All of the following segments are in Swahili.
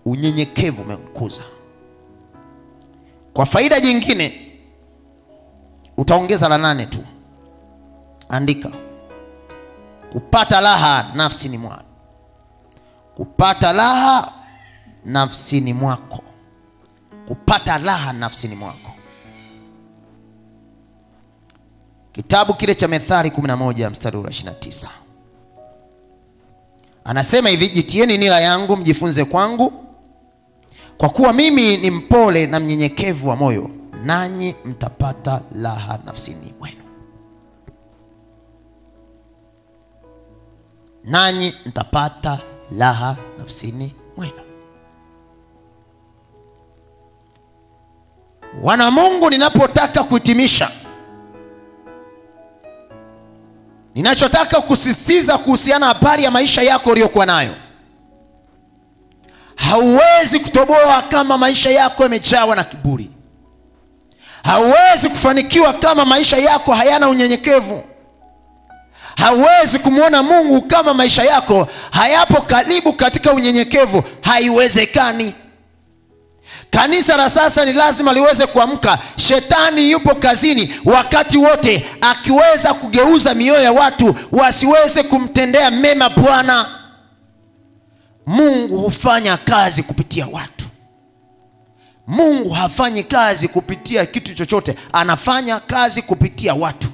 unyenyekevu umekuza. Kwa faida nyingine utaongeza la 8 tu. Andika: kupata raha nafsini mwako. Kupata raha nafsini mwako. Kupata raha nafsini mwako. Kitabu kile cha Methali 11 mstari wa 29. Anasema hivi: jitieni nira yangu mjifunze kwangu, kwa kuwa mimi ni mpole na mnyenyekevu wa moyo, nanyi mtapata raha nafsini mwenu. Nanyi mtapata raha nafsini mwenu. Wana Mungu, ninapotaka kuhitimisha, ninachotaka kusisitiza kuhusiana habari ya maisha yako uliyokuwa nayo. Hauwezi kutoboa kama maisha yako yamejawa na kiburi. Hauwezi kufanikiwa kama maisha yako hayana unyenyekevu. Hauwezi kumwona Mungu kama maisha yako hayapo karibu katika unyenyekevu. Haiwezekani. Kanisa la sasa ni lazima liweze kuamka. Shetani yupo kazini wakati wote akiweza kugeuza mioyo ya watu wasiweze kumtendea mema Bwana. Mungu hufanya kazi kupitia watu. Mungu hafanyi kazi kupitia kitu chochote, anafanya kazi kupitia watu.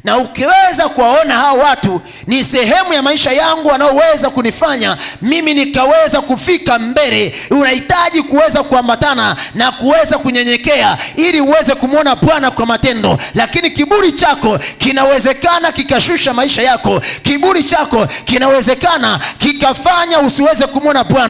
Na ukiweza kuwaona hao watu ni sehemu ya maisha yangu wanaoweza kunifanya mimi nikaweza kufika mbele, unahitaji kuweza kuambatana na kuweza kunyenyekea ili uweze kumwona Bwana kwa matendo. Lakini kiburi chako kinawezekana kikashusha maisha yako. Kiburi chako kinawezekana kikafanya usiweze kumwona Bwana.